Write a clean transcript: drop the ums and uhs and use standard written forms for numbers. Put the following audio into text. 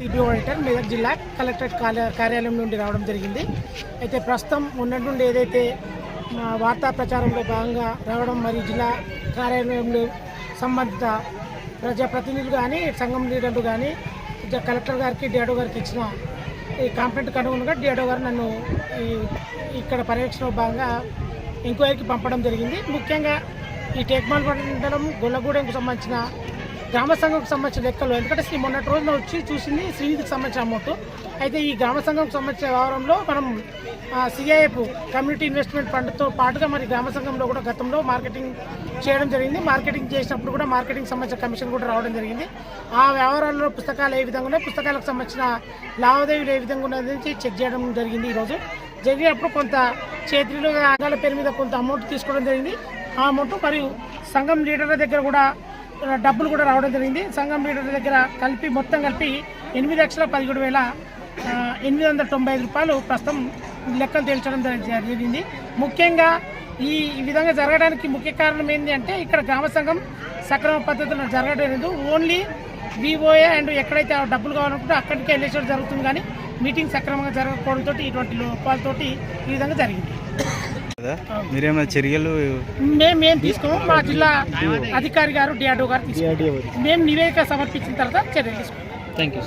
CPO auditor Medak జిల్లా collectorate కార్యాలయం నుండి రావడం జరిగింది. అయితే ప్రస్తుతం ఉన్నట్టు నుండి ఏదైతే వార్తా ప్రచారంలో భాగంగా రావడం మరియు జిల్లా కార్యాలయంలో సంబంధిత ప్రజాప్రతినిధులు కానీ సంఘం లీడర్లు కానీ కలెక్టర్ గారికి డిఆర్ఓ గారికి ఇచ్చిన ఈ కంప్లైంట్కి అనుగుణంగా డిఆర్ఓ గారు నన్ను ఇక్కడ పర్యవేక్షణలో భాగంగా ఎంక్వైరీకి పంపడం జరిగింది. ముఖ్యంగా ఈ టేక్మాల్ మండలం గొల్లగూడెంకు సంబంధించిన గ్రామ సంఘంకు సంబంధించిన లెక్కలు, ఎందుకంటే మొన్నటి రోజున వచ్చి చూసింది శ్రీనిధికి సంబంధించిన అమౌంట్. అయితే ఈ గ్రామ సంఘంకు సంబంధించిన వ్యవహారంలో మనం సిఐఎఫ్ కమ్యూనిటీ ఇన్వెస్ట్మెంట్ ఫండ్తో పాటుగా మరి గ్రామ సంఘంలో కూడా గతంలో మార్కెటింగ్ చేయడం జరిగింది. మార్కెటింగ్ చేసినప్పుడు కూడా మార్కెటింగ్ సంబంధించిన కమిషన్ కూడా రావడం జరిగింది. ఆ వ్యవహారాల్లో పుస్తకాలు ఏ విధంగా ఉన్నాయి, పుస్తకాలకు సంబంధించిన లావాదేవీలు ఏ విధంగా ఉన్నది చెక్ చేయడం జరిగింది. ఈరోజు జరిగినప్పుడు కొంత చేతులు ఆగాల పేరు మీద కొంత అమౌంట్ తీసుకోవడం జరిగింది. ఆ అమౌంట్ మరియు సంఘం లీడర్ల దగ్గర కూడా డబ్బులు కూడా రావడం జరిగింది. సంఘం లీడర్ల దగ్గర కలిపి మొత్తం కలిపి 8,17,895 రూపాయలు ప్రస్తుతం లెక్కలు తేల్చడం జరిగింది. ముఖ్యంగా ఈ విధంగా జరగడానికి ముఖ్య కారణం ఏంటి అంటే ఇక్కడ గ్రామ సంఘం సక్రమ పద్ధతిలో జరగడం లేదు. ఓన్లీ విఓఏ అండ్ ఎక్కడైతే డబ్బులు కావాలనుకుంటే అక్కడికి వెళ్ళేసడం జరుగుతుంది, కానీ మీటింగ్ సక్రమంగా జరగకపోవడంతో ఇటువంటి లోపాలతోటి ఈ విధంగా జరిగింది. మీరేమైనా చర్యలు మేము తీసుకోము. మా జిల్లా అధికారి గారు డిఆర్ఓ గారు తీసుకుంటాం. మేము నివేదిక సమర్పించిన తర్వాత చర్యలు తీసుకుంటాం. Thank you.